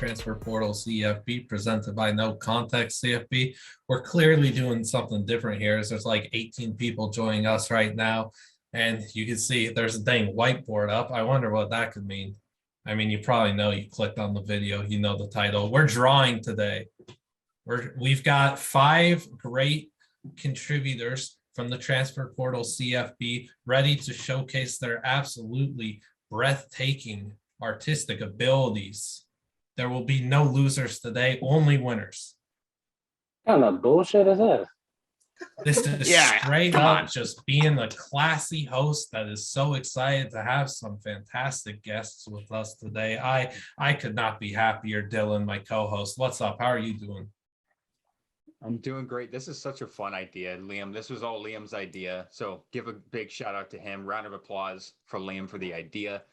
Transfer Portal CFB presented by NoContextCFB. We're clearly doing something different here. There's like 18 people joining us right now. And you can see there's a dang whiteboard up. I wonder what that could mean. I mean, you probably know, you clicked on the video, you know the title. We're drawing today. We've got 5 great contributors from the Transfer Portal CFB ready to showcase their absolutely breathtaking artistic abilities. There will be no losers today, only winners. What kind of bullshit is this? This is straight up just being a classy host that is so excited to have some fantastic guests with us today. I could not be happier, Dylan, my co-host. What's up? How are you doing? I'm doing great. This is such a fun idea, Liam. This was all Liam's idea. So give a big shout out to him. Round of applause for Liam for the idea.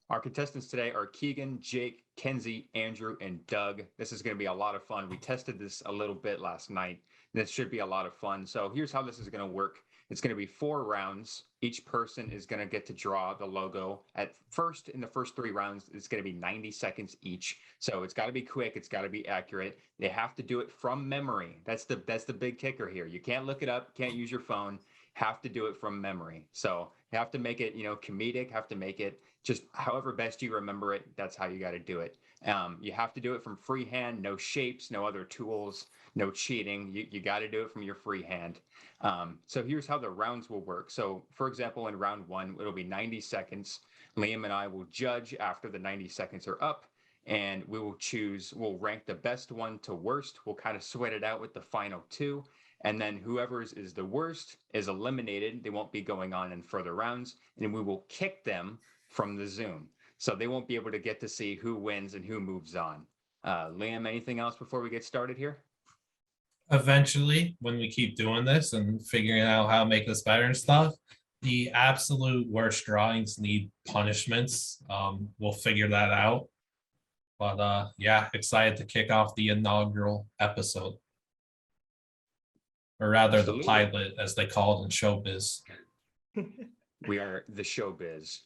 Our contestants today are Keegan, Jake, Kensey, Andrew, and Doug. This is going to be a lot of fun. We tested this a little bit last night. This should be a lot of fun. So here's how this is going to work. It's going to be 4 rounds. Each person is going to get to draw the logo. At first, in the first 3 rounds, it's going to be 90 seconds each. So it's got to be quick. It's got to be accurate. They have to do it from memory. That's the big kicker here. You can't look it up. Can't use your phone. Have to do it from memory. So you have to make it, comedic. Have to make it just however best you remember it. That's how you got to do it. You have to do it from freehand. No shapes. No other tools. No cheating. You got to do it from your free hand. So here's how the rounds will work. So for example, in round 1, it'll be 90 seconds. Liam and I will judge after the 90 seconds are up, and we'll rank the best one to worst. We'll kind of sweat it out with the final 2. And then whoever's is the worst is eliminated. They won't be going on in further rounds, and we will kick them from the Zoom. So they won't be able to get to see who wins and who moves on. Liam, anything else before we get started here? Eventually, when we keep doing this and figuring out how to make this better and stuff, the absolute worst drawings need punishments. We'll figure that out. But yeah, excited to kick off the inaugural episode. Or rather, Absolutely. The pilot, as they call it in showbiz. We are the showbiz.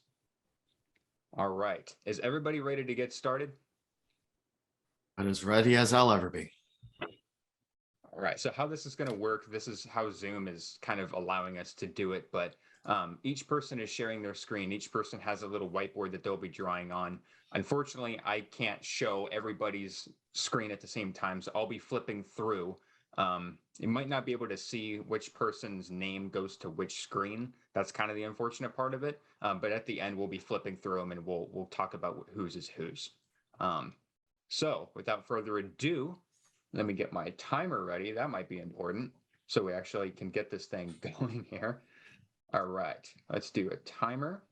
All right. Is everybody ready to get started? I'm as ready as I'll ever be. All right. So how this is going to work, this is how Zoom is kind of allowing us to do it. But each person is sharing their screen. Each person has a little whiteboard that they'll be drawing on. Unfortunately, I can't show everybody's screen at the same time. So I'll be flipping through. You might not be able to see which person's name goes to which screen. That's kind of the unfortunate part of it. But at the end, we'll be flipping through them and we'll talk about whose is whose. So without further ado, let me get my timer ready. That might be important. So we actually can get this thing going here. All right, let's do a timer.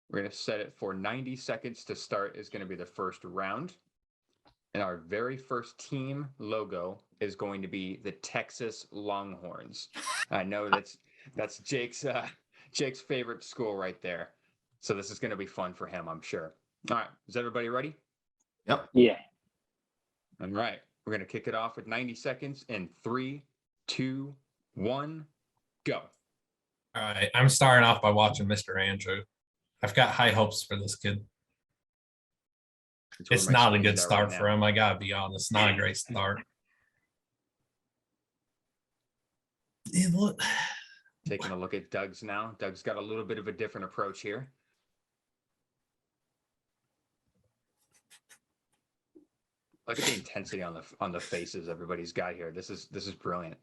We're going to set it for 90 seconds to start is going to be the first round. And our very first team logo is going to be the Texas Longhorns. I know that's Jake's favorite school right there. So this is going to be fun for him, I'm sure. All right, is everybody ready? Yep. Yeah. All right, we're going to kick it off with 90 seconds in 3, 2, 1, go. All right, I'm starting off by watching Mr. Andrew. I've got high hopes for this kid. It's not a good start for him. I gotta be honest. Not a great start. Taking a look at Doug's now. Doug's got a little bit of a different approach here. Look at the intensity on the faces everybody's got here. This is brilliant.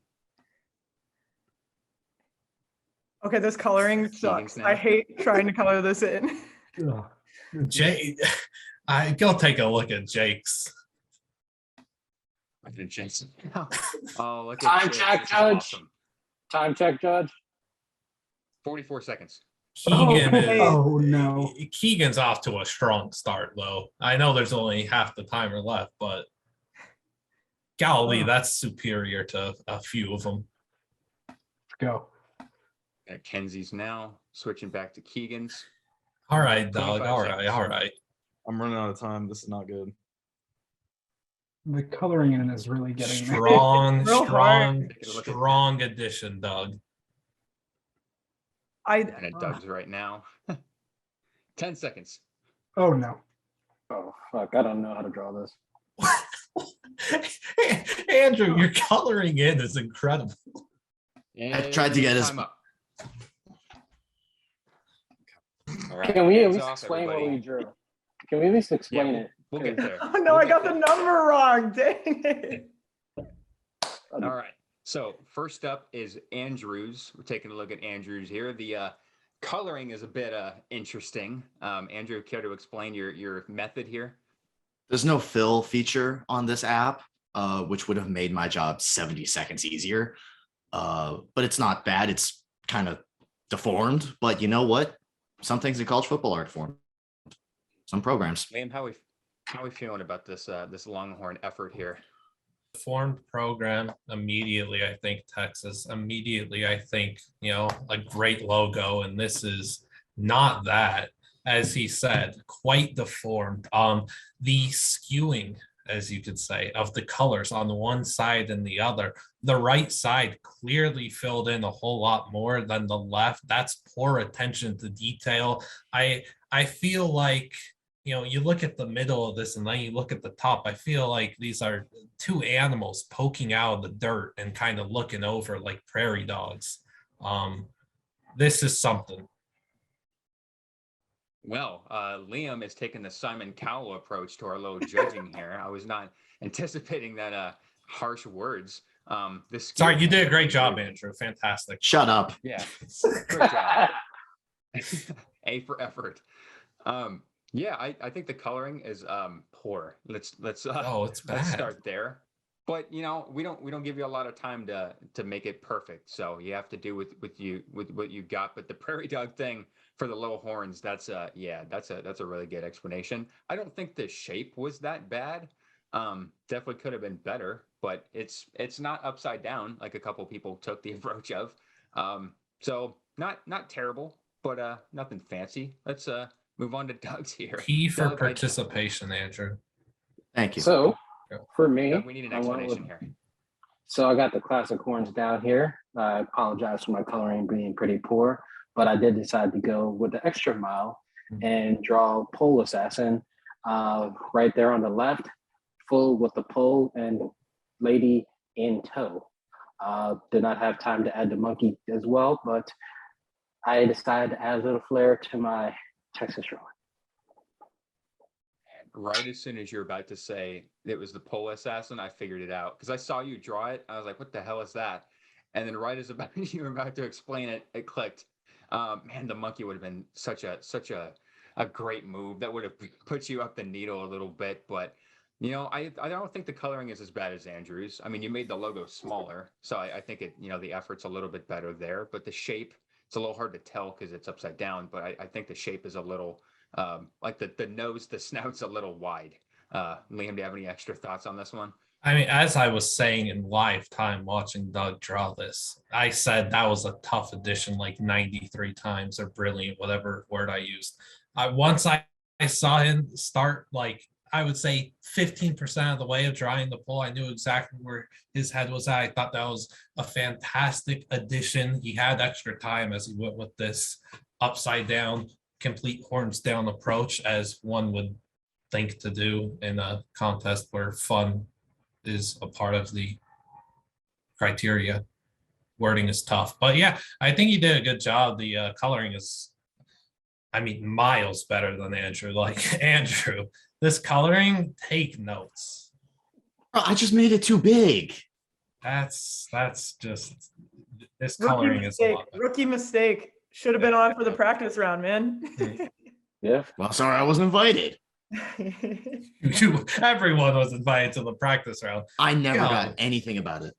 Okay, this coloring sucks. I hate trying to color this in. Jake, go take a look at Jake's. Look at Jason. Oh, look Time at check, Judge. Awesome. Time check, Judge. 44 seconds. Keegan's off to a strong start, though. I know there's only half the timer left, but golly, that's superior to a few of them. Let's go. At Kenzie's now, switching back to Keegan's. All right, Doug. All right. I'm running out of time. This is not good. The coloring in is really getting strong addition, Doug. And at Doug's right now. 10 seconds. Oh no. Oh fuck! I don't know how to draw this. Andrew, your coloring in is incredible. I tried to get his. Time up. All right, Can we at hands least off, explain what everybody. we drew? Can we at least explain Yeah, it? we'll get there. Oh no, I got the number wrong. Dang it. All right. So first up is Andrew's. We're taking a look at Andrew's here. The coloring is a bit interesting. Andrew, care to explain your method here? There's no fill feature on this app, which would have made my job 70 seconds easier. But it's not bad. It's kind of deformed. But you know what? Some things in college football are deformed. Some programs. Liam, how we feeling about this this Longhorn effort here? Formed program immediately. I think Texas immediately. I think, you know, a great logo, and this is not that, as he said, quite deformed. The skewing, as you could say, of the colors on the one side and the other. The right side clearly filled in a whole lot more than the left. That's poor attention to detail. I feel like, you know, you look at the middle of this and then you look at the top. I feel like these are two animals poking out of the dirt and kind of looking over like prairie dogs. This is something. Well, Liam is taking the Simon Cowell approach to our little judging here. I was not anticipating that harsh words. Sorry, you did a great job, Andrew. Fantastic. Shut up. Yeah, great job. A for effort. Yeah, I think the coloring is poor. Let's Oh, it's bad. let's start there. But you know, we don't give you a lot of time to make it perfect. So you have to do with what you got. But the prairie dog thing for the low horns, that's a really good explanation. I don't think the shape was that bad. Definitely could have been better, but it's not upside down like a couple people took the approach of. So not terrible, but nothing fancy. Let's move on to Doug's here. P for Doug, participation, Andrew. Thank you. So for me, Doug, we need an I went explanation with- here. So I got the classic horns down here. I apologize for my coloring being pretty poor, but I did decide to go with the extra mile and draw pole assassin right there on the left, full with the pole and lady in tow. Did not have time to add the monkey as well, but I decided to add a little flair to my Texas drawing. Right as soon as you're about to say it was the pole assassin, I figured it out because I saw you draw it. I was like, "What the hell is that?" And then right as you were about to explain it, it clicked. Man, the monkey would have been such a great move. That would have put you up the needle a little bit. But you know, I don't think the coloring is as bad as Andrew's. I mean, you made the logo smaller, so I think it, you know, the effort's a little bit better there. But the shape, it's a little hard to tell because it's upside down. But I think the shape is a little. Like the nose, the snout's a little wide. Liam, do you have any extra thoughts on this one? I mean, as I was saying in live time watching Doug draw this, I said that was a tough addition like 93 times, or brilliant, whatever word I used. Once I saw him start, like, I would say 15% of the way of drawing the pole, I knew exactly where his head was at. I thought that was a fantastic addition. He had extra time as he went with this upside down, complete horns down approach, as one would think to do in a contest where fun is a part of the criteria. Wording is tough, but yeah, I think he did a good job. The coloring is, I mean, miles better than Andrew. Like, Andrew, this coloring, take notes. Bro, I just made it too big. That's just, this coloring is a lot better. Rookie mistake. Should have been on for the practice round, man. Yeah. Well, sorry, I wasn't invited. Everyone was invited to the practice round. I never Yeah. got anything about it.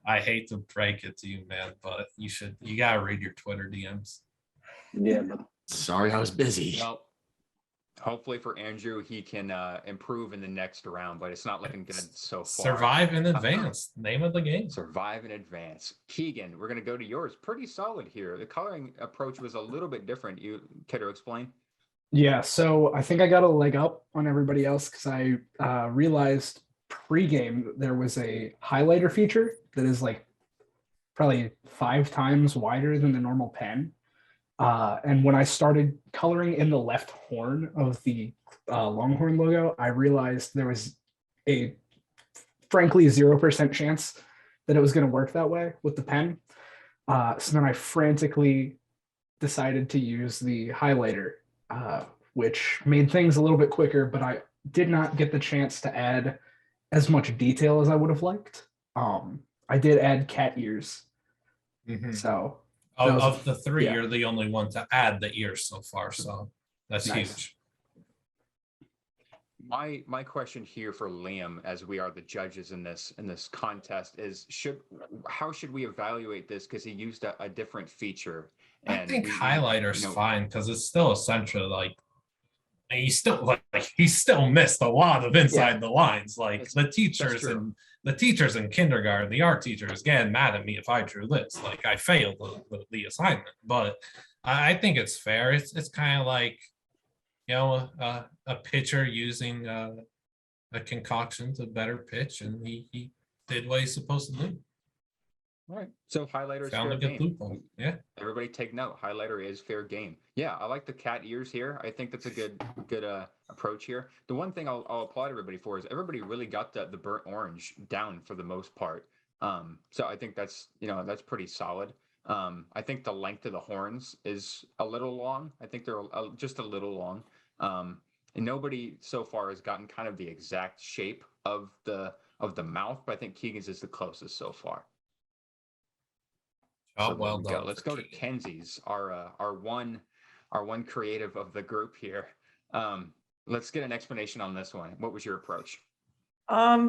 I hate to break it to you, man, but you gotta read your Twitter DMs. Yeah, but Sorry, I was busy. Well, hopefully for Andrew, he can improve in the next round, but it's not looking good so far. Survive in advance. Name of the game. Survive in advance. Keegan, we're going to go to yours. Pretty solid here. The coloring approach was a little bit different. You care to explain? Yeah, so I think I got a leg up on everybody else because I realized pregame there was a highlighter feature that is like probably 5 times wider than the normal pen. And when I started coloring in the left horn of the Longhorn logo, I realized there was a frankly 0% chance that it was going to work that way with the pen. So then I frantically decided to use the highlighter, which made things a little bit quicker, but I did not get the chance to add as much detail as I would have liked. I did add cat ears. Mhm. So Of the three, yeah. you're the only one to add the ears so far, so that's Nice. huge. My question here for Liam, as we are the judges in this contest, is how should we evaluate this? Because he used a different feature. I think we, highlighter's you know, fine because it's still essentially like he still missed a lot of inside the lines. Like the teachers in kindergarten, the art teacher is getting mad at me if I drew this. Like I failed the assignment, but I think it's fair. It's kind of like, you know, a pitcher using a concoction to better pitch, and he did what he's supposed to do. All right. So highlighter is Found fair a good game. loophole. Yeah. Everybody take note. Highlighter is fair game. Yeah, I like the cat ears here. I think that's a good approach here. The one thing I'll applaud everybody for is everybody really got the burnt orange down for the most part. So I think that's pretty solid. I think the length of the horns is a little long. I think they're just a little long. And nobody so far has gotten kind of the exact shape of the mouth, but I think Keegan's is the closest so far. Oh, So well there we go. done. Let's go to Kenzie's, our one creative of the group here. Let's get an explanation on this one. What was your approach? I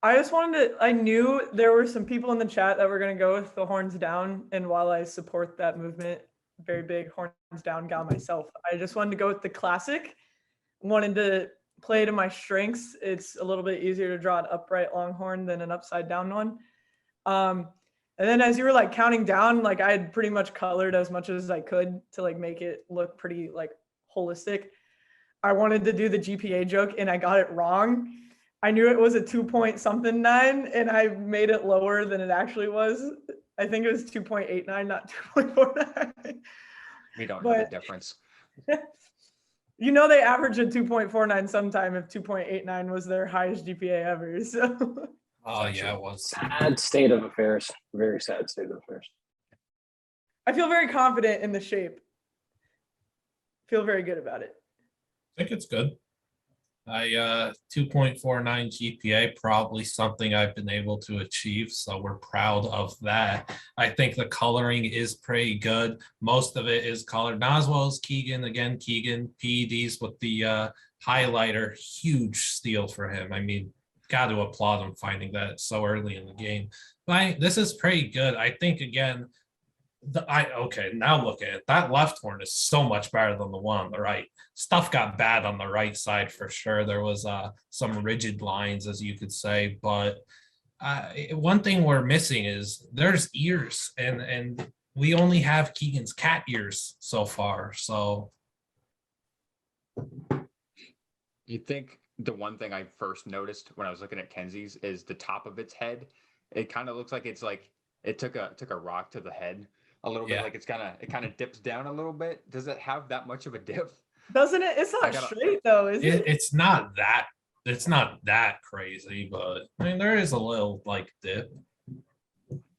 just I knew there were some people in the chat that were going to go with the horns down. And while I support that movement, very big horns down gal myself, I just wanted to go with the classic. Wanted to play to my strengths. It's a little bit easier to draw an upright longhorn than an upside down one. And then as you were like counting down, like I had pretty much colored as much as I could to like make it look pretty like holistic. I wanted to do the GPA joke and I got it wrong. I knew it was a 2.something9 and I made it lower than it actually was. I think it was 2.89, not 2.49. We don't know the difference. You know, they average a 2.49 sometime if 2.89 was their highest GPA ever. So. Oh yeah, it was. Sad state of affairs. Very sad state of affairs. I feel very confident in the shape. Feel very good about it. I think it's good. 2.49 GPA, probably something I've been able to achieve, so we're proud of that. I think the coloring is pretty good. Most of it is colored, not as well as Keegan. Again, Keegan PEDs with the highlighter, huge steal for him. I mean, got to applaud him finding that so early in the game. But this is pretty good. I think again, now look at it. That left horn is so much better than the one on the right. Stuff got bad on the right side for sure. There was some rigid lines, as you could say. But one thing we're missing is there's ears, and we only have Keegan's cat ears so far. So You think the one thing I first noticed when I was looking at Kenzie's is the top of its head. It kind of looks like it's like it took a rock to the head a little bit. Like it kind of dips down a little bit. Does it have that much of a dip? Doesn't it? It's not straight though, is it? It's not that crazy, but I mean there is a little like dip.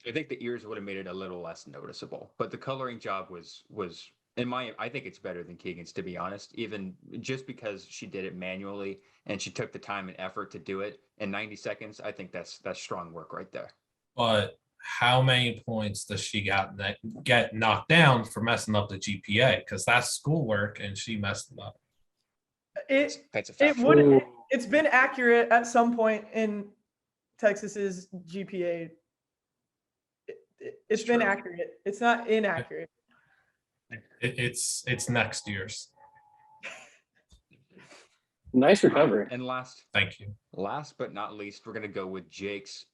I think the ears would have made it a little less noticeable, but the coloring job was I think it's better than Keegan's, to be honest, even just because she did it manually and she took the time and effort to do it in 90 seconds. I think that's strong work right there. But how many points does she get knocked down for messing up the GPA? Because that's schoolwork and she messed it up. That's a fact. It's been accurate at some point in Texas's GPA. It's been accurate. It's not inaccurate. It's next year's. Nice recovery. And thank you. Last but not least, we're gonna go with Jake's.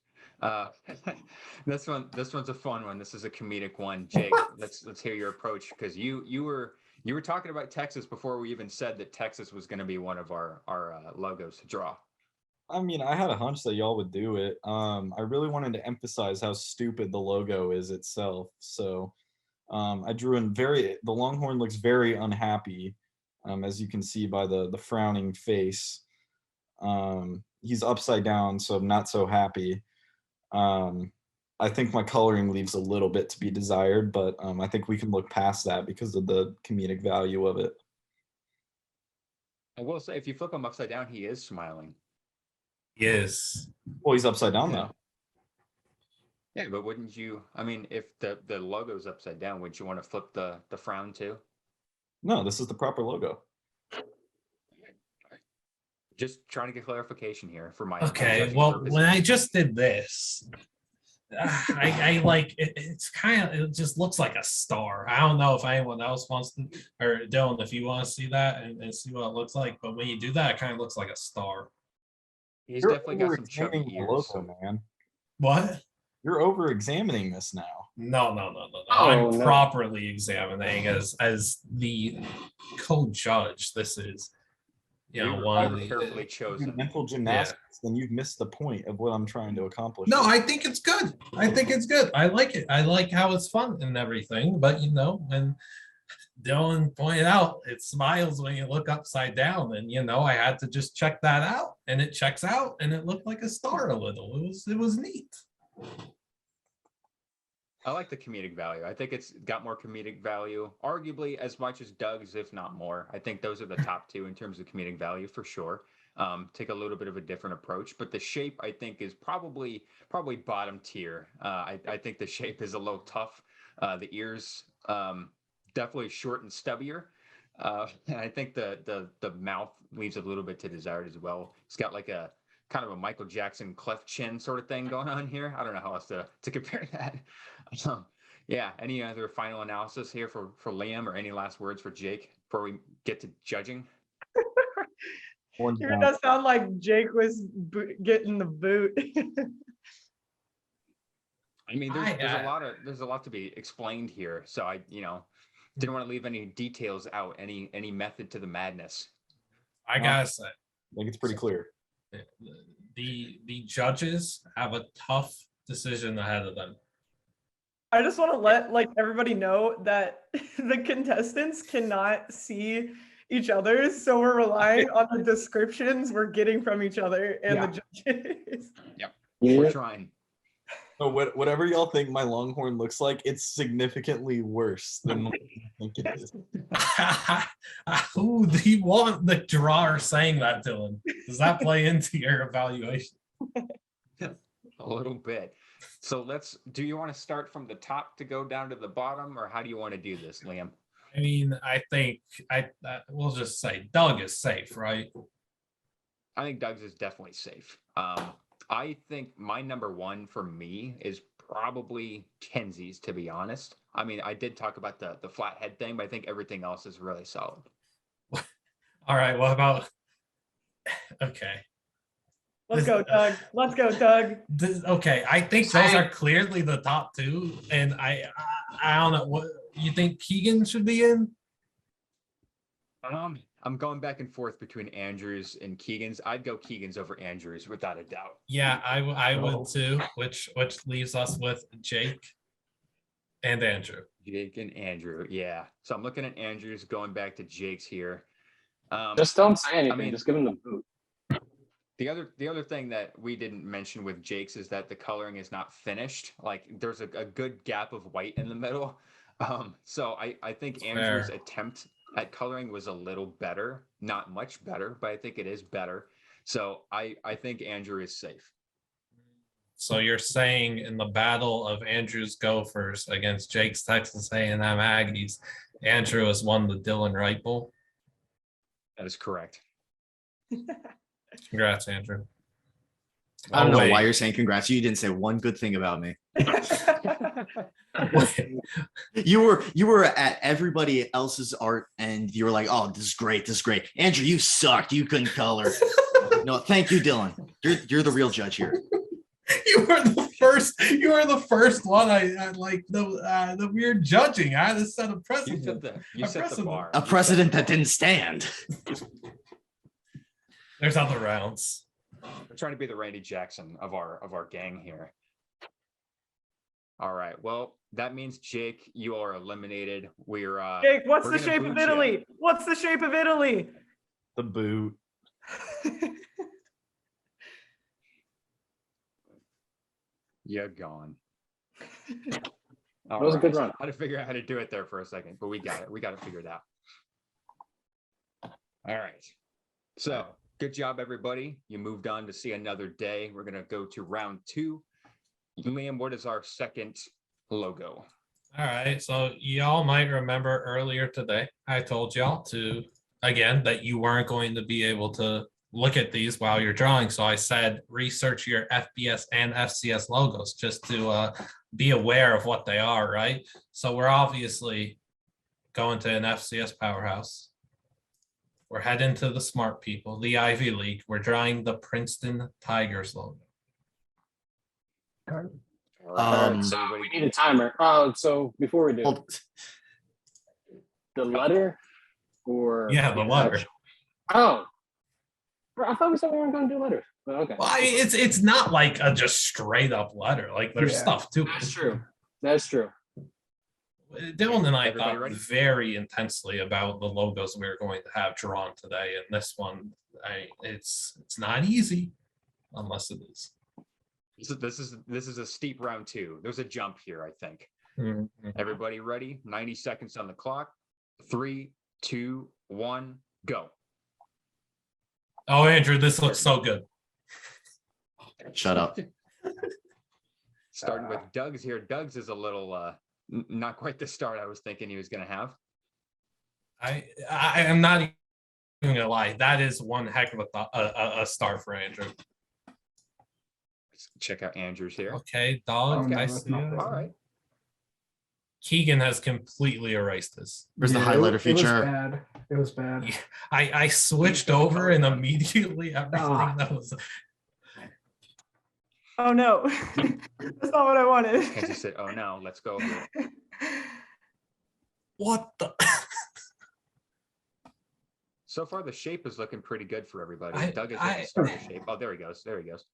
This one's a fun one. This is a comedic one. Jake, let's hear your approach, because you were talking about Texas before we even said that Texas was going to be one of our logos to draw. I mean, I had a hunch that y'all would do it. I really wanted to emphasize how stupid the logo is itself. So I drew the Longhorn looks very unhappy, as you can see by the frowning face. he's upside down, so I'm not so happy. I think my coloring leaves a little bit to be desired, but I think we can look past that because of the comedic value of it. I will say, if you flip him upside down, he is smiling. Yes. Well, he's upside down though. Yeah, but wouldn't you? I mean, if the logo's upside down, would you want to flip the frown too? No, this is the proper logo. Just trying to get clarification here for my Okay. judging Well, purposes. when I just did this, I like it, it's kind of, it just looks like a star. I don't know if anyone else wants to, or Dylan, if you want to see that and see what it looks like, but when you do that, it kind of looks like a star. He's You're definitely got some chubby over-examining the ears. logo, man. What? You're over examining this now. No. Oh, I'm no. properly examining as the co-judge. This is, you know, We were one of very carefully the. chosen. Mental gymnastics, then you've missed the point of what I'm trying to accomplish. No, I think it's good. I think it's good. I like it. I like how it's fun and everything. But you know, and Dylan pointed out, it smiles when you look upside down, and you know, I had to just check that out, and it checks out, and it looked like a star a little. It was neat. I like the comedic value. I think it's got more comedic value, arguably as much as Doug's, if not more. I think those are the top two in terms of comedic value for sure. Take a little bit of a different approach, but the shape I think is probably bottom tier. I think the shape is a little tough. The ears definitely short and stubbier. And I think the mouth leaves a little bit to desired as well. It's got like a kind of a Michael Jackson cleft chin sort of thing going on here. I don't know how else to compare that. Yeah. Any other final analysis here for Liam, or any last words for Jake before we get to judging? Horns It down. does sound like Jake was getting the boot. I mean, there's a lot to be explained here. So I didn't want to leave any details out, any method to the madness. I gotta say, I think it's pretty clear. the judges have a tough decision ahead of them. I just want to let everybody know that the contestants cannot see each other, so we're relying on the descriptions we're getting from each other and the judges. We're Yeah. trying. So whatever y'all think my longhorn looks like, it's significantly worse than what you think it is. Who do you want the drawer saying that, Dylan? Does that play into your evaluation? A little bit. So do you want to start from the top to go down to the bottom, or how do you want to do this, Liam? I mean, I think we'll just say Doug is safe, right? I think Doug's is definitely safe. I think my number one for me is probably Kensey's, to be honest. I mean, I did talk about the flat head thing, but I think everything else is really solid. All right, what about okay. Let's go, Doug. Let's go, Doug. Okay, I think those are clearly the top two, and I don't know what you think Keegan should be in. I'm going back and forth between Andrews and Keegan's. I'd go Keegan's over Andrews without a doubt. Yeah, I would too. Which leaves us with Jake and Andrew. Jake and Andrew, yeah. So I'm looking at Andrews, going back to Jake's here. Just don't say anything. mean- just give him the boot. The other thing that we didn't mention with Jake's is that the coloring is not finished. Like there's a good gap of white in the middle. So I think Andrew's attempt at coloring was a little better, not much better, but I think it is better. So I think Andrew is safe. So you're saying in the battle of Andrew's Gophers against Jake's Texas A&M Aggies, Andrew has won the Dylan Wright Bowl? That is correct. Congrats, Andrew. I don't know wait. why you're saying congrats. You didn't say one good thing about me. You were at everybody else's art and you were like, oh, this is great. This is great. Andrew, you sucked. You couldn't color. No, thank you, Dylan. You're the real judge here. You were the first one. I like the weird judging. I had to set a You precedent. set the bar. A precedent that didn't stand. There's other rounds. We're trying to be the Randy Jackson of our gang here. All right. Well, that means Jake, you are eliminated. We're Jake, what's we're the gonna shape boot of you. Italy? What's the shape of Italy? The boot. You're gone. That was a good run. I had to figure out how to do it there for a second, but we got it. We got it figured out. All right. So good job, everybody. You moved on to see another day. We're going to go to round 2. Liam, what is our second logo? All right, so y'all might remember earlier today, I told y'all to, again, that you weren't going to be able to look at these while you're drawing. So I said, research your FBS and FCS logos just to be aware of what they are, right? So we're obviously going to an FCS powerhouse. We're heading to the smart people, the Ivy League. We're drawing the Princeton Tigers logo. So we need a timer. So before we do, hold- the letter or Yeah, the letter. Oh, I thought we said we weren't going to do letters. But okay, Well, it's not like a just straight up letter. Like there's Yeah. stuff too. that's true. That's true. Dylan and I Everybody thought ready? very intensely about the logos we were going to have drawn today, and this one, it's not easy, unless it is. This is a steep round 2. There's a jump here, I think. Mhm. Everybody ready? 90 seconds on the clock. 3, 2, 1, go. Oh, Andrew, this looks so good. Shut up. Starting with Doug's here. Doug's is a little not quite the start I was thinking he was going to have. I am not even gonna lie. That is one heck of a start for Andrew. Let's check out Andrew's here. Okay, dog. Okay. I see it. All right. Keegan has completely erased this. Where's the Yeah, highlighter It was feature? bad. It was bad. Yeah. I switched over and immediately everything that was. Oh no, that's not what I wanted. Kenzie said, "Oh no, let's go." Here. What the? So far, the shape is looking pretty good for everybody. Doug is I- at the start of the shape. Oh, there he goes. There he goes.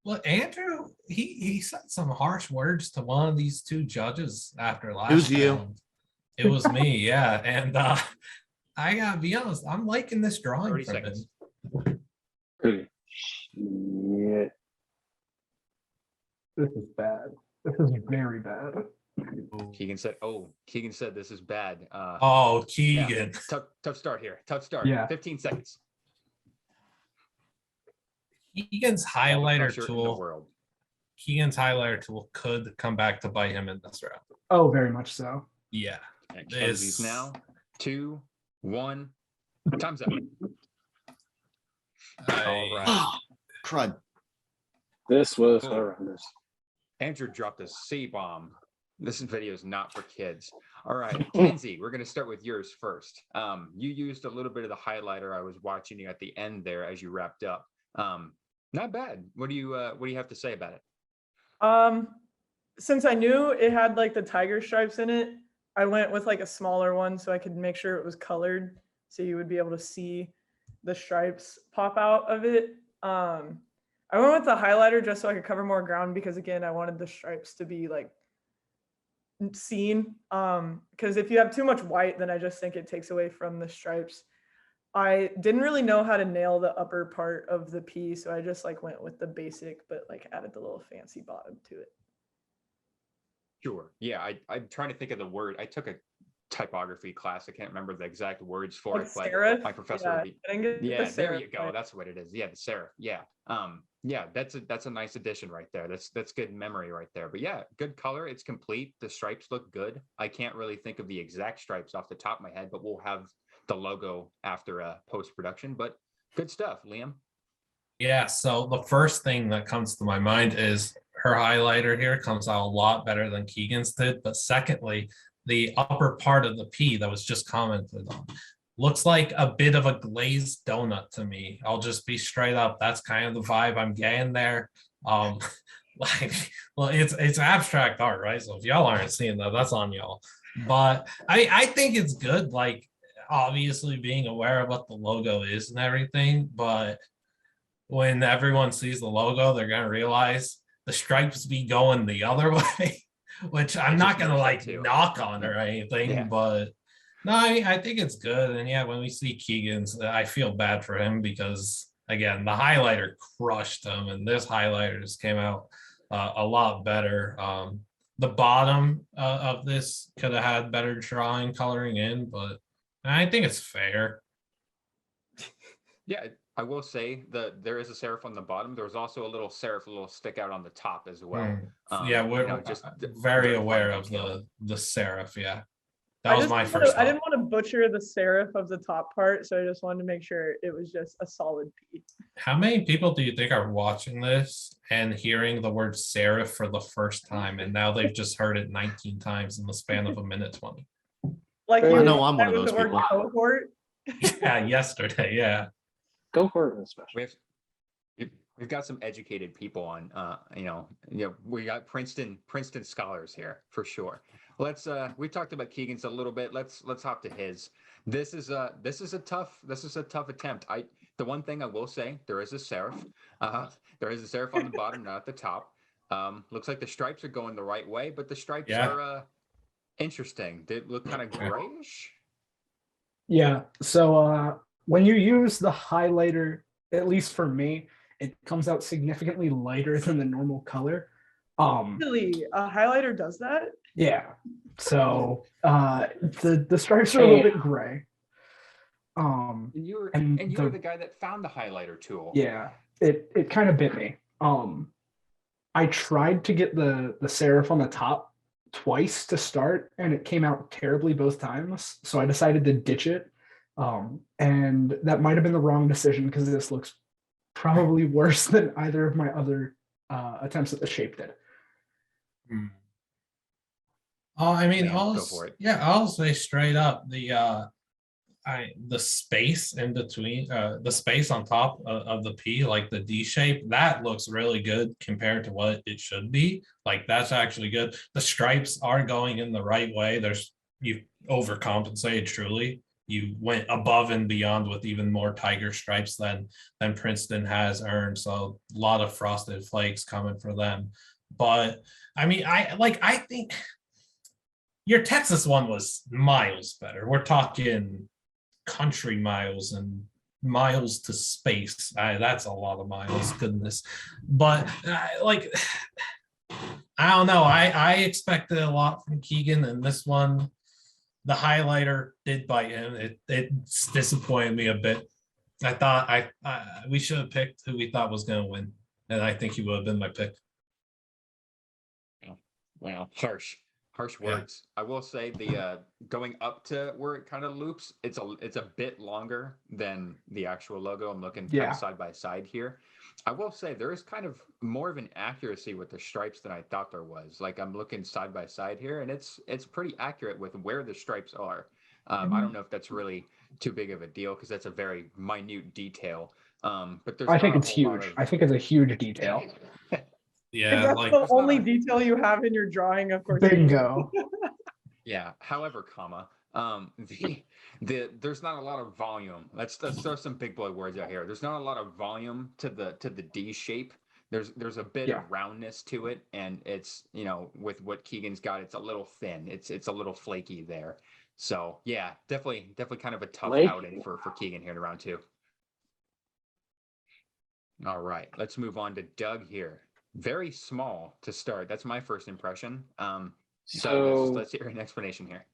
Well, Andrew, he said some harsh words to one of these two judges after last. It was you. round. It was me, yeah. And I gotta be honest, I'm liking this drawing 30 from him. seconds. Good shit. This is bad. This is very bad. Keegan said, "Oh, Keegan said this is bad." Oh, Keegan. Tough start here. Tough start. Yeah. 15 seconds. Keegan's All the highlighter pressure in the tool. world. Keegan's highlighter tool could come back to bite him in this round. Oh, very much so. Yeah. And Kenzie's This- now 2, 1. Time's up. All right. Crud. This was Cool. horrendous. Andrew dropped a C bomb. This video is not for kids. All right, Kenzie, we're going to start with yours first. You used a little bit of the highlighter. I was watching you at the end there as you wrapped up. Not bad. What do you have to say about it? Since I knew it had like the tiger stripes in it, I went with like a smaller one so I could make sure it was colored, so you would be able to see the stripes pop out of it. I went with the highlighter just so I could cover more ground because again, I wanted the stripes to be like seen. Because if you have too much white, then I just think it takes away from the stripes. I didn't really know how to nail the upper part of the P, so I just like went with the basic, but like added the little fancy bottom to it. Sure. Yeah, I'm trying to think of the word. I took a typography class. I can't remember the exact words for Like it, but serif? my professor Yeah, would be. I didn't get the Yeah, there you serif go. right. That's what it is. Yeah, the serif. Yeah. Yeah, that's a nice addition right there. That's good memory right there. But yeah, good color. It's complete. The stripes look good. I can't really think of the exact stripes off the top of my head, but we'll have the logo after post-production. But good stuff, Liam. Yeah, so the first thing that comes to my mind is her highlighter here comes out a lot better than Keegan's did. But secondly, the upper part of the P that was just commented on looks like a bit of a glazed donut to me. I'll just be straight up. That's kind of the vibe I'm getting there. Like, well, it's abstract art, right? So if y'all aren't seeing that, that's on y'all. But I think it's good, like obviously being aware of what the logo is and everything, but when everyone sees the logo, they're gonna realize the stripes be going the other way, which I'm not gonna like knock on or anything, Yeah. but no, I think it's good. And yeah, when we see Keegan's, I feel bad for him because again, the highlighter crushed him, and this highlighter just came out a lot better. The bottom of this could have had better drawing coloring in, but I think it's fair. Yeah, I will say that there is a serif on the bottom. There was also a little serif, a little stick out on the top as well. Yeah, we're just very very aware fine of detail. the serif. Yeah, that was my I first didn't thought. want to butcher the serif of the top part, so I just wanted to make sure it was just a solid P. How many people do you think are watching this and hearing the word serif for the first time, and now they've just heard it 19 times in the span of a minute 20? Like I you know I'm one of with those the word people. cohort. Yeah, yesterday. Yeah. Go for it, especially. We've got some educated people on. We got Princeton scholars here for sure. Let's we talked about Keegan's a little bit. Let's hop to his. This is a tough attempt. The one thing I will say, there is a serif. There is a serif on the bottom, not at the top. Looks like the stripes are going the right way, but the stripes are interesting. They look kind of grayish. Yeah. So when you use the highlighter, at least for me, it comes out significantly lighter than the normal color. Really, a highlighter does that? Yeah. So the stripes are a little bit gray. And you're the guy that found the highlighter tool. Yeah, it kind of bit me. I tried to get the serif on the top twice to start, and it came out terribly both times. So I decided to ditch it. And that might have been the wrong decision because this looks probably worse than either of my other attempts at the shape did. I mean, Go for it. I'll say straight up the space in between, the space on top of the P, like the D shape, that looks really good compared to what it should be. Like that's actually good. The stripes are going in the right way. You overcompensated truly. You went above and beyond with even more tiger stripes than Princeton has earned. So a lot of frosted flakes coming for them. But I mean, I think your Texas one was miles better. We're talking country miles and miles to space. That's a lot of miles, goodness. But I don't know. I expected a lot from Keegan, and this one, the highlighter did bite him. It disappointed me a bit. I thought we should have picked who we thought was going to win, and I think he would have been my pick. Well, harsh words. I will say the going up to where it kind of loops, it's a bit longer than the actual logo. I'm looking kind of side by side here. I will say there is kind of more of an accuracy with the stripes than I thought there was. Like I'm looking side by side here, and it's pretty accurate with where the stripes are. I don't know if that's really too big of a deal because that's a very minute detail. But there's I think it's huge. I think it's a huge detail. Yeah, that's like the only detail you have in your drawing, of course. Bingo. Yeah. However, there's not a lot of volume. Let's throw some big boy words out here. There's not a lot of volume to the D shape. There's a bit of roundness to it, and it's with what Keegan's got, it's a little thin. It's a little flaky there. So yeah, definitely kind of a tough outing for Keegan here in round 2. All right, let's move on to Doug here. Very small to start. That's my first impression. So let's hear an explanation here.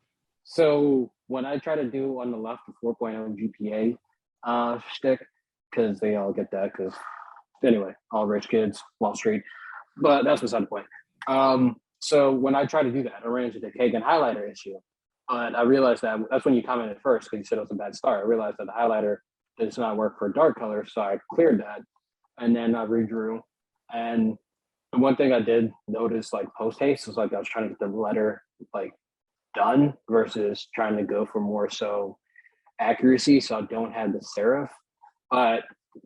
So when I try to do on the left the 4.0 GPA shtick, because they all get that, because anyway, all rich kids, Wall Street. But that's beside the point. So when I try to do that, I ran into the Kagan highlighter issue. And I realized that's when you commented first, because you said it was a bad start. I realized that the highlighter does not work for dark colors, so I cleared that. And then I redrew. And the one thing I did notice, like post haste, was like I was trying to get the letter like done versus trying to go for more so accuracy. So I don't have the serif. But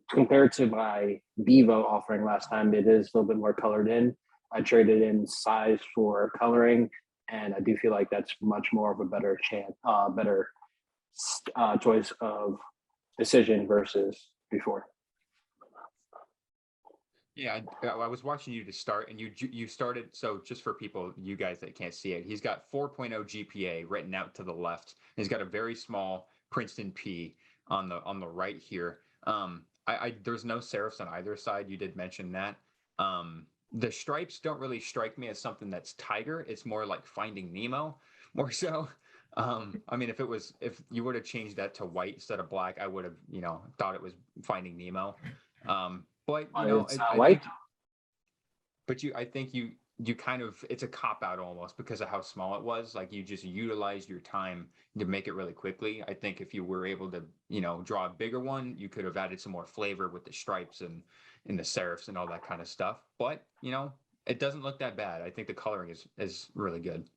compared to my Bevo offering last time, it is a little bit more colored in. I traded in size for coloring, and I do feel like that's much more of a better chance, better choice of decision versus before. Yeah, I was watching you to start, and you started. So just for people, you guys that can't see it, he's got 4.0 GPA written out to the left. He's got a very small Princeton P on the right here. There's no serifs on either side. You did mention that. the stripes don't really strike me as something that's tiger. It's more like Finding Nemo, more so. I mean, if you would have changed that to white instead of black, I would have, thought it was Finding Nemo. But It's white. I think you kind of, it's a cop out almost because of how small it was. Like you just utilized your time to make it really quickly. I think if you were able to, draw a bigger one, you could have added some more flavor with the stripes and the serifs and all that kind of stuff. But, it doesn't look that bad. I think the coloring is really good.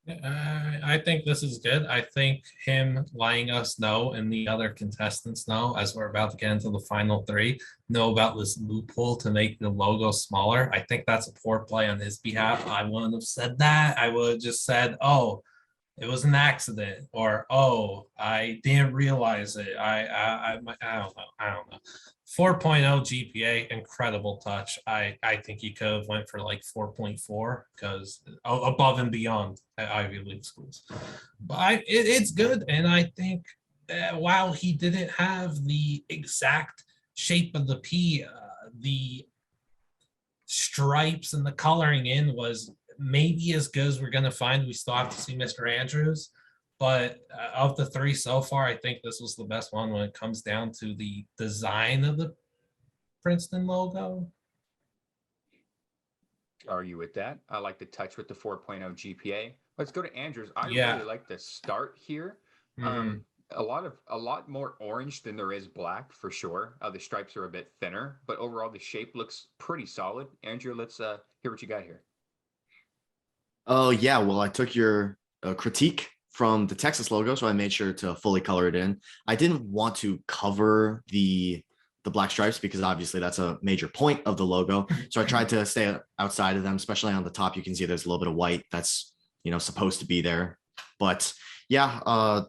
I think this is good. I think him letting us know and the other contestants know as we're about to get into the final three, know about this loophole to make the logo smaller. I think that's a poor play on his behalf. I wouldn't have said that. I would have just said, oh, it was an accident, or oh, I didn't realize it. I don't know. 4.0 GPA, incredible touch. I think he could have went for like 4.4 because above and beyond at Ivy League schools. But it's good, and I think while he didn't have the exact shape of the P, the stripes and the coloring in was maybe as good as we're going to find. We still have to see Mr. Andrews, but of the three so far, I think this was the best one when it comes down to the design of the Princeton logo. Argue with that. I like the touch with the 4.0 GPA. Let's go to Andrews. I Yeah. really like the start here. A lot more orange than there is black for sure. The stripes are a bit thinner, but overall the shape looks pretty solid. Andrew, let's hear what you got here. Oh, yeah. Well, I took your critique from the Texas logo, so I made sure to fully color it in. I didn't want to cover the black stripes because obviously that's a major point of the logo. So I tried to stay outside of them, especially on the top. You can see there's a little bit of white that's, supposed to be there. But yeah,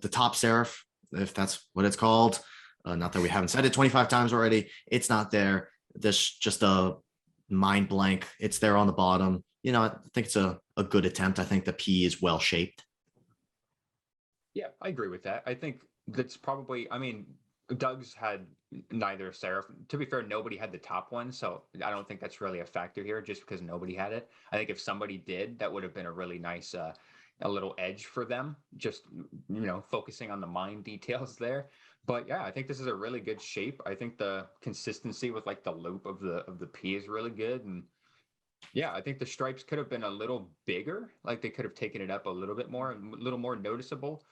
the top serif, if that's what it's called, not that we haven't said it 25 times already, it's not there. There's just a mind blank. It's there on the bottom. I think it's a good attempt. I think the P is well shaped. Yeah, I agree with that. I think that's probably, Doug's had neither serif. To be fair, nobody had the top one, so I don't think that's really a factor here just because nobody had it. I think if somebody did, that would have been a really nice, a little edge for them, just, focusing on the mind details there. But yeah, I think this is a really good shape. I think the consistency with like the loop of the P is really good. And yeah, I think the stripes could have been a little bigger. Like they could have taken it up a little bit more, a little more noticeable.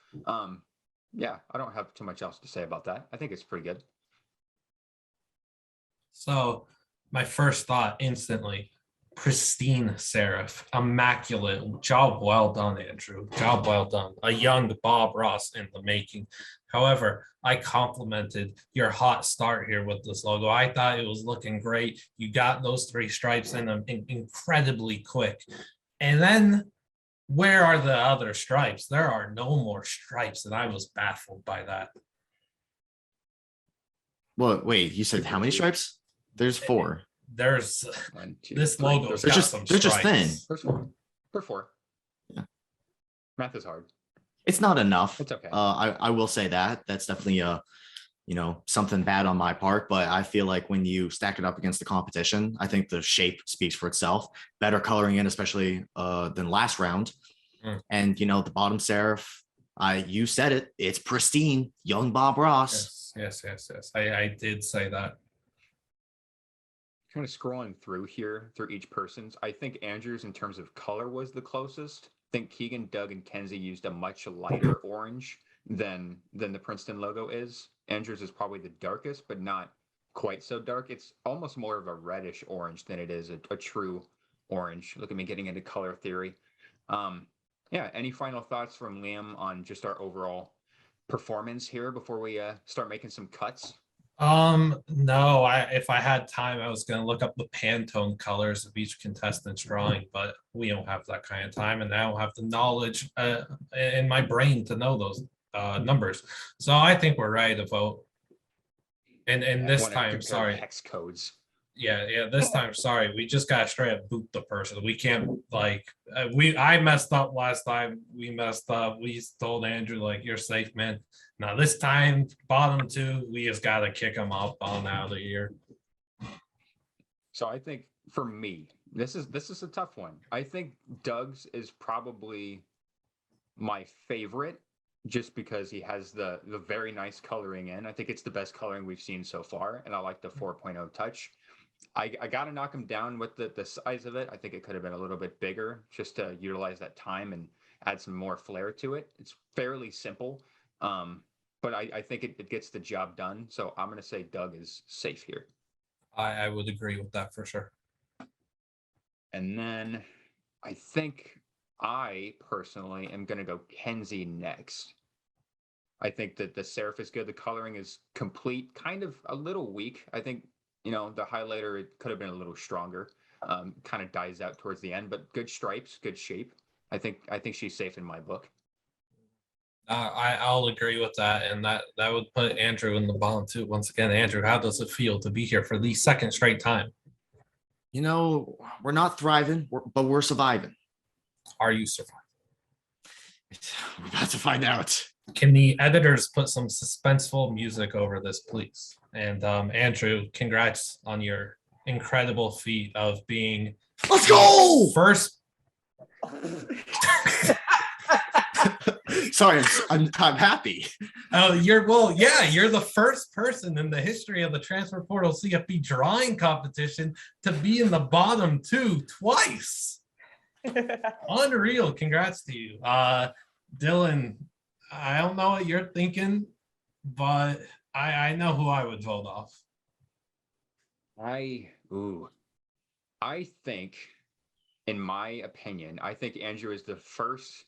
Yeah, I don't have too much else to say about that. I think it's pretty good. So my first thought instantly, pristine serif, immaculate. Job well done, Andrew. Job well done. A young Bob Ross in the making. However, I complimented your hot start here with this logo. I thought it was looking great. You got those three stripes in them incredibly quick. And then where are the other stripes? There are no more stripes, and I was baffled by that. Well, wait, you said how many stripes? There's 4. There's One, two, this three. logo's They're got just- some they're just thin. stripes. Per 4. Yeah. Math is hard. It's not enough. It's okay. I will say that that's definitely something bad on my part, but I feel like when you stack it up against the competition, I think the shape speaks for itself. Better coloring in, especially than last round. And the bottom serif, you said it, it's pristine. Young Bob Ross. Yes. I did say that. Kind of scrolling through here through each person's. I think Andrews in terms of color was the closest. I think Keegan, Doug, and Kensey used a much lighter orange than the Princeton logo is. Andrews is probably the darkest, but not quite so dark. It's almost more of a reddish orange than it is a true orange. Look at me getting into color theory. Yeah, any final thoughts from Liam on just our overall performance here before we start making some cuts? No, if I had time, I was going to look up the Pantone colors of each contestant's drawing, but we don't have that kind of time, and I don't have the knowledge in my brain to know those numbers. So I think we're ready to vote. And this Wanna time, compare sorry. hex codes. Yeah, this time, sorry, we just got to straight up boot the person. We can't I messed up last time. We messed up. We told Andrew like, you're safe, man. Now this time, bottom 2, we just got to kick them up on out of here. So I think for me, this is a tough one. I think Doug's is probably my favorite, just because he has the very nice coloring in. I think it's the best coloring we've seen so far, and I like the 4.0 touch. I got to knock him down with the size of it. I think it could have been a little bit bigger just to utilize that time and add some more flair to it. It's fairly simple, but I think it gets the job done. So I'm going to say Doug is safe here. I would agree with that for sure. And then I think I personally am going to go Kensey next. I think that the serif is good. The coloring is complete, kind of a little weak. I think, the highlighter, it could have been a little stronger. Kind of dies out towards the end, but good stripes, good shape. I think she's safe in my book. I'll agree with that, and that would put Andrew in the bottom too. Once again, Andrew, how does it feel to be here for the second straight time? We're not thriving, but we're surviving. Are you surviving? We're about to find out. Can the editors put some suspenseful music over this, please? And Andrew, congrats on your incredible feat of being Let's go! first. Sorry, I'm happy. Oh, you're the first person in the history of the Transfer Portal CFB drawing competition to be in the bottom two twice. Unreal. Congrats to you. Dylan, I don't know what you're thinking, but I know who I would vote off. I think, in my opinion, I think Andrew is the first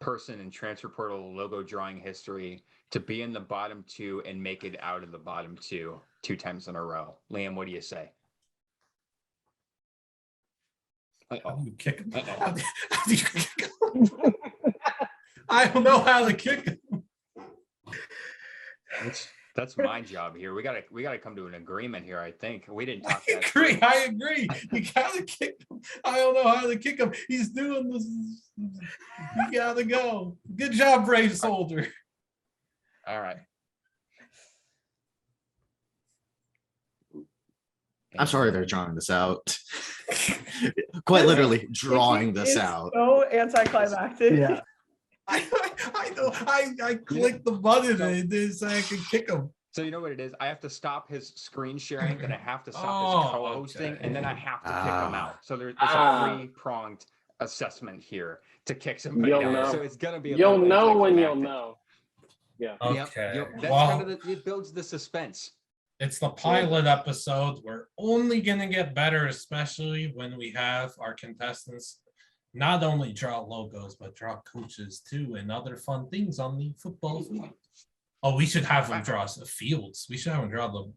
person in Transfer Portal logo drawing history to be in the bottom two and make it out of the bottom two times in a row. Liam, what do you say? How do you kick him? How do you kick him? I don't know how to kick him. That's my job here. We gotta come to an agreement here. I think we didn't talk. I agree. You gotta kick him. I don't know how to kick him. He's doing this. You gotta go. Good job, brave soldier. All right. I'm sorry they're drawing this out. Quite literally drawing this It's out. so anticlimactic. Yeah. I know. I clicked the button and it didn't say I could kick him. So you know what it is? I have to stop his screen sharing, then I have to stop his co-hosting, okay. and then I have to kick him out. So there's a three-pronged assessment here to kick somebody You'll out. know. So it's gonna be. You'll know when you'll anticlimactic. know. Yeah. Okay. Yep. That's Well, kind of it builds the suspense. it's the pilot episode. We're only gonna get better, especially when we have our contestants not only draw logos but draw coaches too and other fun things on the football field. Oh, we should have them draw fields. We should have them draw the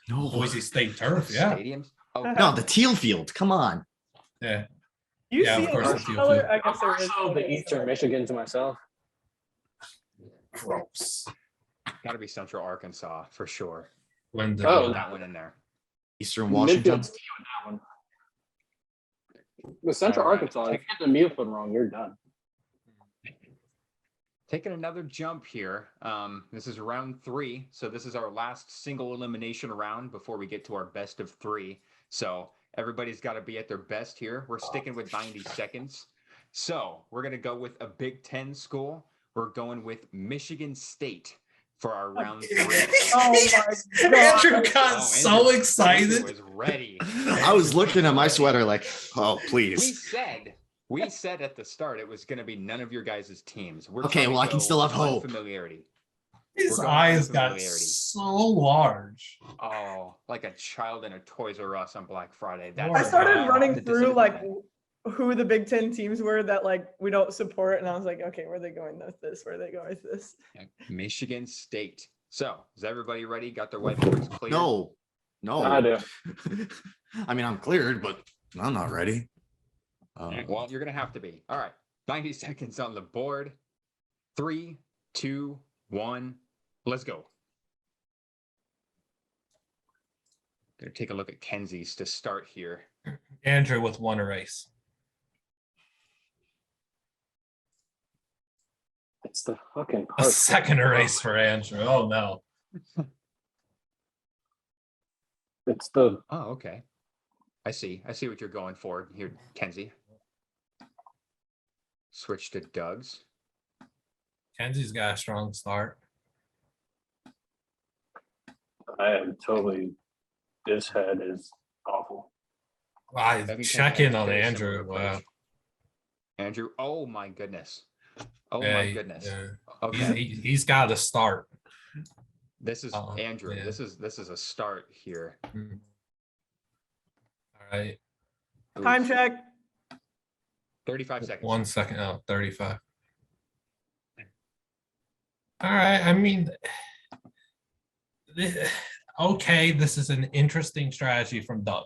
No. Boise State turf. Yeah, Stadiums. Oh, No, the teal field. Come on. yeah. You Yeah, see of a course dark it's you, color? too. I guess there is. Also, the Eastern Michigan to myself. Gross. gotta be Central Arkansas for sure. When the Oh, Put that one in there. Eastern Washington. Midfield's key with that one. With Central All right. Arkansas, if you get the midfield wrong, you're done. Taking another jump here. This is round 3. So this is our last single elimination round before we get to our best of 3. So everybody's got to be at their best here. We're sticking with 90 seconds. So we're going to go with a Big Ten school. We're going with Michigan State for our round 3. Oh my god. Andrew got so Andrew excited. was ready. I was looking at my sweater like, oh, please. We said at the start it was going to be none of your guys' teams. We're Okay, trying to well, I can go still have on hope. Familiarity. His We're going eyes for got familiarity. so large. Oh, like a child in a Toys R Us on Black Friday. I I started God. running The through like disappointment. who the Big Ten teams were that like we don't support, and I was like, okay, where are they going with this? Where are they going with this? Yeah, Michigan State. So, is everybody ready? Got their whiteboards clear? No. I do. I mean, I'm cleared, but I'm not ready. Well, you're going to have to be. All right. 90 seconds on the board. 3, 2, 1. Let's go. Gonna take a look at Kensey's to start here. Andrew with one erase. It's the fucking A part. second erase for Andrew. Oh no. It's the Oh, okay. I see what you're going for here, Kenzie. Switch to Doug's. Kenzie's got a strong start. I am totally. This head is awful. I Doug and check Kenzie in have on very Andrew. similar Wow. approach. Andrew, oh my goodness. Oh Yeah, my goodness. yeah. Okay. He's got to start. This is Andrew. yeah. This is a start here. Mm. All right. Time Oof. check. 35 seconds. 1 second. Oh, 35. All right. I mean, okay, this is an interesting strategy from Doug.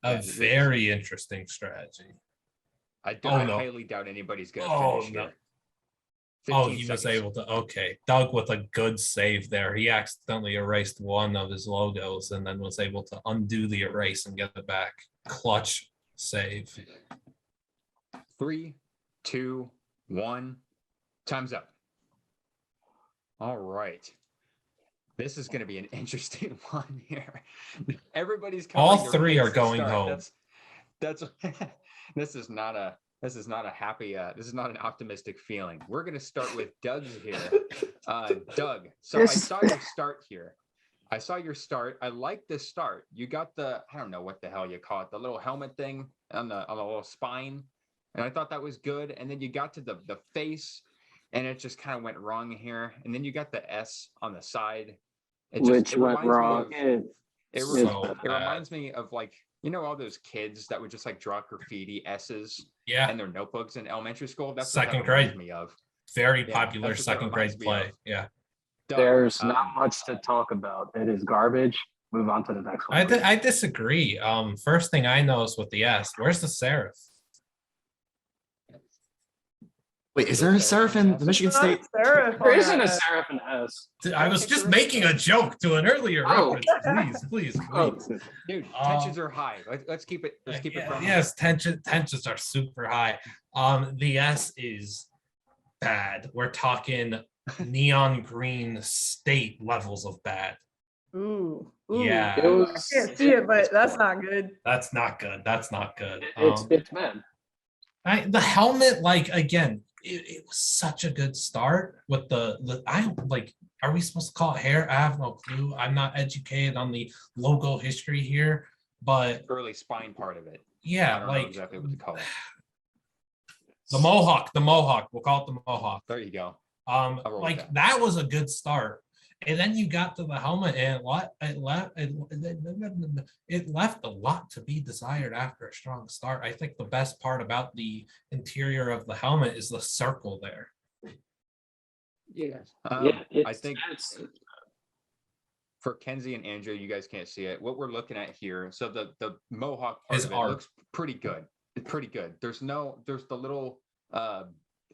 A Yeah, very interesting strategy. I Oh, no. highly doubt anybody's gonna Oh, finish no. here. Oh, 15 he was seconds. able to. Okay. Doug with a good save there. He accidentally erased one of his logos and then was able to undo the erase and get it back. Clutch save. 3, 2, 1. Time's up. All right. This is going to be an interesting one here. Everybody's All covering their three face are to going start. home. That's this is not a happy this is not an optimistic feeling. We're going to start with Doug's here. Doug, so I saw your start here. I saw your start. I like this start. You got the, I don't know what the hell you call it, the little helmet thing on the little spine. And I thought that was good. And then you got to the face and it just kind of went wrong here. And then you got the S on the side. Which went wrong. It reminds me of like, you know, all those kids that would just like draw graffiti S's Yeah. in their notebooks in elementary school. That's Second what that reminds grade. me of. Very Yeah, popular that's what that second grade reminds me play. of. Yeah. Doug, There's not much to talk about. It is garbage. Move on to the next one. I disagree. First thing I noticed with the S, where's the serif? Wait, is there a serif in the Michigan Not State? serif There on isn't a that. serif in S. I was just making a joke to an earlier Oh. reference. Please. Oh, dude, tensions are high. Let's keep it. Let's keep it. From Yes, tensions are super high. The S is bad. We're talking neon green state levels of bad. Ooh. Yeah. it I was, can't see it, but that's not good. That's not good. That's not good. it's bad. The helmet, like, again, it was such a good start with the I like, are we supposed to call it hair? I have no clue. I'm not educated on the logo history here, but early spine part of it. I yeah, don't know like exactly what to call it. the mohawk. We'll call it the mohawk. There you go. Um, I'll roll with like that was a good start. And then you got to the helmet and it left a lot to be desired after a strong start. I think the best part about the interior of the helmet is the circle there. Yes. I think for Kensey and Andrew, you guys can't see it. What we're looking at here, so the mohawk part Is of it art. looks pretty good. It's pretty good. There's the little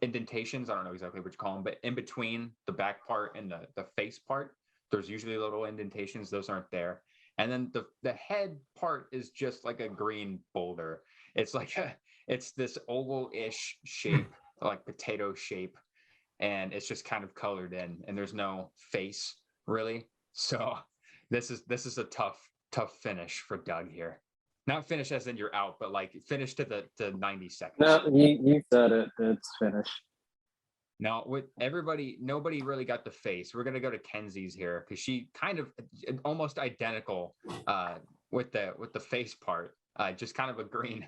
indentations. I don't know exactly what you call them, but in between the back part and the face part, there's usually little indentations. Those aren't there. And then the head part is just like a green boulder. It's like it's this oval-ish shape, like potato shape, and it's just kind of colored in, and there's no face really. So this is a tough finish for Doug here. Not finish as in you're out, but like finish to the 90 seconds. No, you said it. It's finished. Now, with everybody, nobody really got the face. We're gonna go to Kenzie's here because she kind of almost identical with the face part, just kind of a green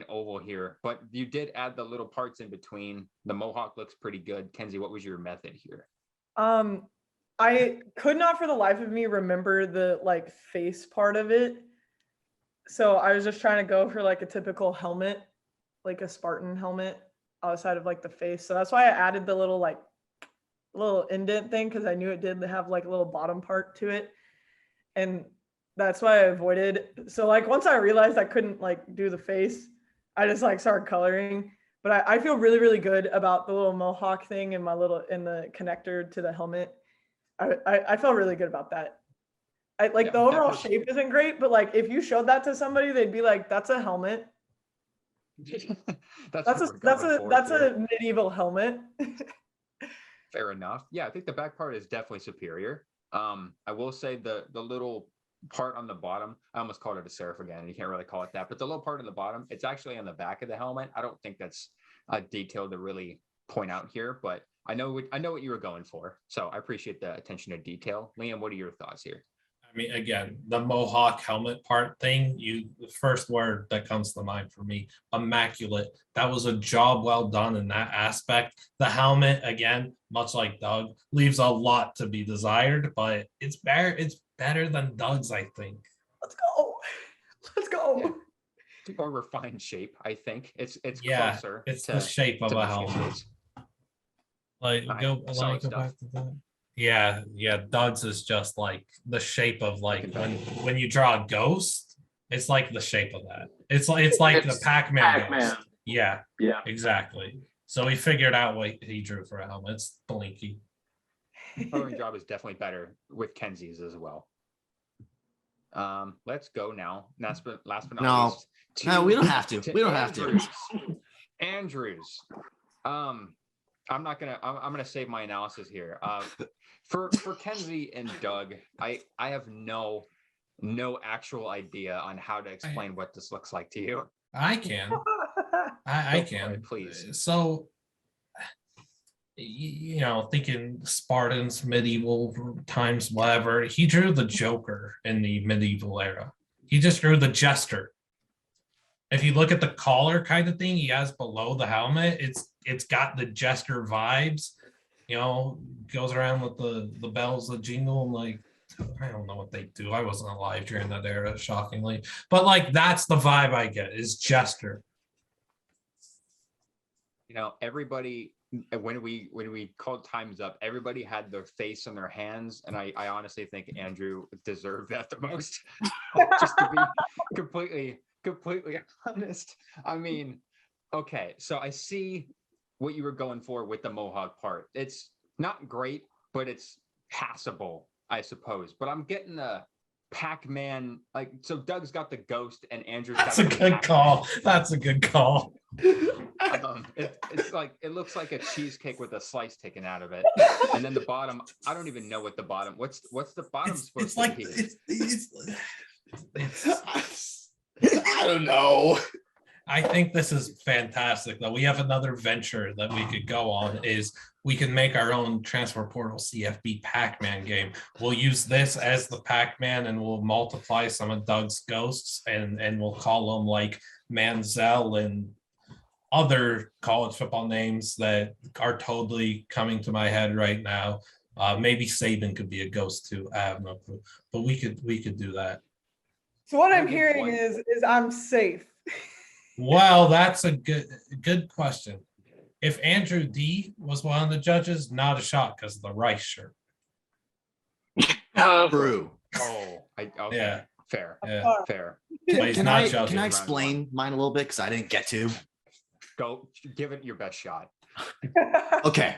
oval here. But you did add the little parts in between. The mohawk looks pretty good. Kenzie, what was your method here? I could not for the life of me remember the like face part of it. So I was just trying to go for like a typical helmet, like a Spartan helmet outside of like the face. So that's why I added the little like little indent thing because I knew it did have like a little bottom part to it. And that's why I avoided. So like once I realized I couldn't like do the face, I just like started coloring. But I feel really, really good about the little mohawk thing and the connector to the helmet. I felt really good about that. The overall shape isn't great, but like if you showed that to somebody, they'd be like, "That's a helmet. that's a medieval helmet." Fair enough. Yeah, I think the back part is definitely superior. I will say the little part on the bottom, I almost called it a serif again. You can't really call it that, but the little part on the bottom, it's actually on the back of the helmet. I don't think that's a detail to really point out here, but I know what you were going for. So I appreciate the attention to detail. Liam, what are your thoughts here? I mean, again, the Mohawk helmet part thing, the first word that comes to mind for me, immaculate. That was a job well done in that aspect. The helmet, again, much like Doug, leaves a lot to be desired, but it's better than Doug's, I think. Let's go. Let's go. Yeah. More refined shape, I think. It's closer. It's the shape of a helmet. Like go back to that. Yeah, Doug's is just like the shape of like when you draw a ghost, it's like the shape of that. It's like the Pac-Man. Ghost. Yeah, exactly. So he figured out what he drew for a helmet. It's Blinky. Coloring job is definitely better with Kensey's as well. Let's go now. Last but not least. No, we don't have to. We don't have to. Andrews. I'm gonna save my analysis here. For Kensey and Doug, I have no actual idea on how to explain what this looks like to you. I can. I can. Please. So, thinking Spartans, medieval times, whatever, he drew the Joker in the medieval era. He just drew the Jester. If you look at the collar kind of thing he has below the helmet, it's got the Jester vibes. Goes around with the bells, the jingle, like I don't know what they do. I wasn't alive during that era, shockingly. But like that's the vibe I get is Jester. Everybody when we called times up, everybody had their face in their hands, and I honestly think Andrew deserved that the most. Just to be completely honest. I mean, okay, so I see what you were going for with the Mohawk part. It's not great, but it's passable, I suppose. But I'm getting the Pac-Man, so Doug's got the ghost and Andrew's got the Pac-Man. That's a good call. It's like it looks like a cheesecake with a slice taken out of it, and then the bottom. I don't even know what the bottom. What's the bottom supposed to be? I don't know. I think this is fantastic though. We have another venture that we could go on is we can make our own Transfer Portal CFB Pac-Man game. We'll use this as the Pac-Man and we'll multiply some of Doug's ghosts and we'll call them like Manziel and other college football names that are totally coming to my head right now. Maybe Saban could be a ghost too. I have no clue, but we could do that. So what I'm hearing is I'm safe. Well, that's a good question. If Andrew D was one of the judges, not a shot because of the Rice shirt. True. Okay. Yeah. Fair. Yeah. Fair. Can I explain mine a little bit because I didn't get to? Go give it your best shot. Okay.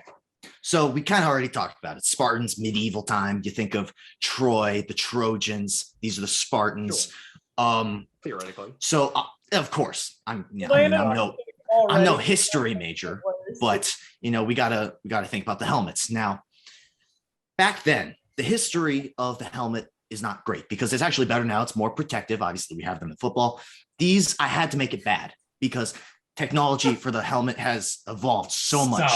So we kind of already talked about it. Spartans, medieval time. You think of Troy, the Trojans. These are the Spartans. Sure. Theoretically. So of course, I'm no history major, but we gotta think about the helmets. Now, back then, the history of the helmet is not great because it's actually better now. It's more protective. Obviously, we have them in football. These I had to make it bad because technology for the helmet has evolved so much.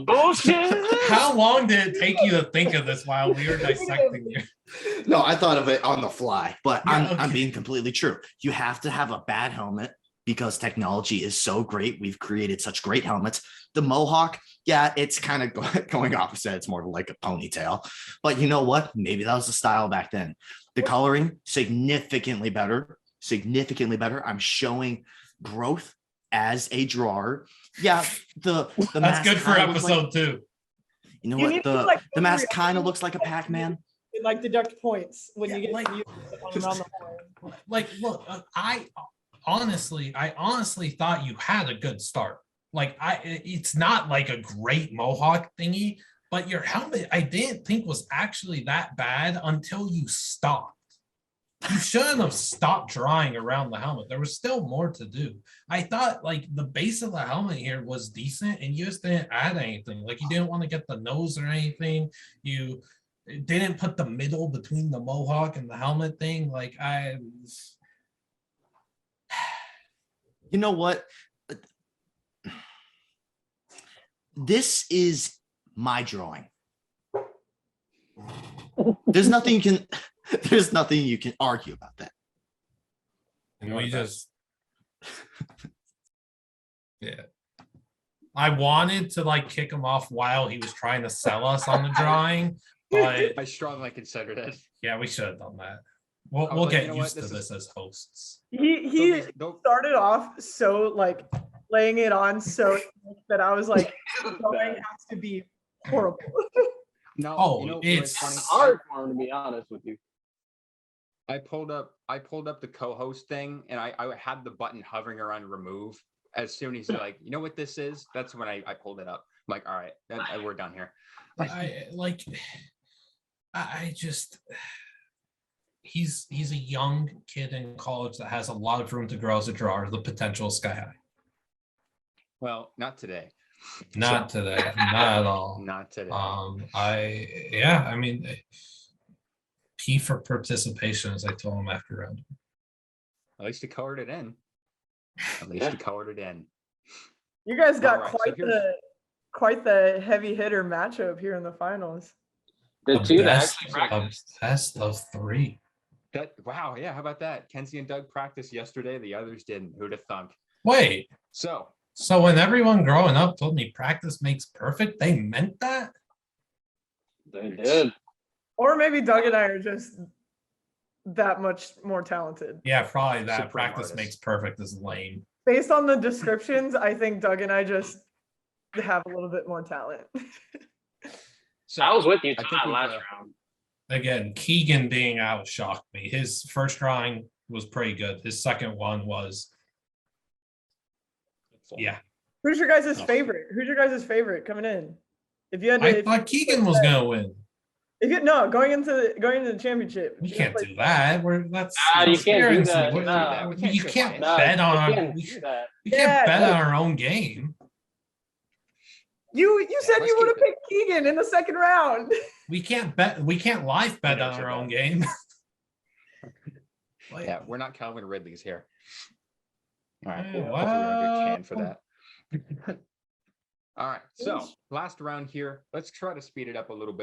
Bullshit. How long did it take you to think of this while we were dissecting you? No, I thought of it on the fly, but Yeah, I'm being completely true. You have to have a bad helmet because technology is so great. We've created such great helmets. The Mohawk, yeah, it's kind of going opposite. It's more like a ponytail, but you know what? Maybe that was the style back then. The coloring, significantly better. I'm showing growth as a drawer. Yeah, the That's good for episode 2. You know what? The mask kind of looks like a Pac-Man. Like deduct points when you get Like, around the horn. Like, look, I honestly thought you had a good start. Like, it's not like a great Mohawk thingy, but your helmet I didn't think was actually that bad until you stopped. You shouldn't have stopped drawing around the helmet. There was still more to do. I thought like the base of the helmet here was decent and you just didn't add anything. Like you didn't want to get the nose or anything. You didn't put the middle between the mohawk and the helmet thing. Like You know what? This is my drawing. There's nothing you can argue about that. and we just yeah. I wanted to like kick him off while he was trying to sell us on the drawing, but I strongly considered it. yeah, we should have done that. I was We'll like, get you know what, used to this this is- as hosts. He started off so like laying it on so thick that I was like, drawing has to be horrible. No, Oh, you know, it's funny? Hard for him, to be honest with you. I pulled up the co-host thing, and I had the button hovering around remove. As soon as you're like, you know what this is? That's when I pulled it up. I'm like, all right, we're done here. I just he's a young kid in college that has a lot of room to grow as a drawer. The potential is sky high. Well, not today. Not today, not at all. Not today. I mean, P for participation, as I told him after round. At least he colored it in. Yeah. He colored it in. You guys got All right, so quite the heavy hitter matchup here in the finals. The A two that best, actually a practiced. best of 3. Wow, yeah, how about that? Kensey and Doug practiced yesterday. The others didn't. Who'd have thunk? Wait, So so when everyone growing up told me practice makes perfect, they meant that? They did. Or maybe Doug and I are just that much more talented. Yeah, probably that. Supreme Practice artist. makes perfect is lame. Based on the descriptions, I think Doug and I just have a little bit more talent. I was with you I think Todd, we've, last round. Again, Keegan being out shocked me. His first drawing was pretty good. His second one was, yeah. Who's your guys' favorite? Who's your guys' favorite coming in? If you had to, I thought Keegan was gonna win. going into the championship. We if you can't play- do that. That's Nah, you can't do that. transparency. Nah. We can't You do can't that. bet on our can't we do that. can't Yeah, bet no. on our own game. You said let's you would have keep it. picked Keegan in the second round. We can't live bet I on never our said own that. game. Like, Yeah, we're not Calvin Ridley's here. All right, Yeah, hopefully we don't get canned for well. that. All right, so last round here. Let's try to speed it up a little bit.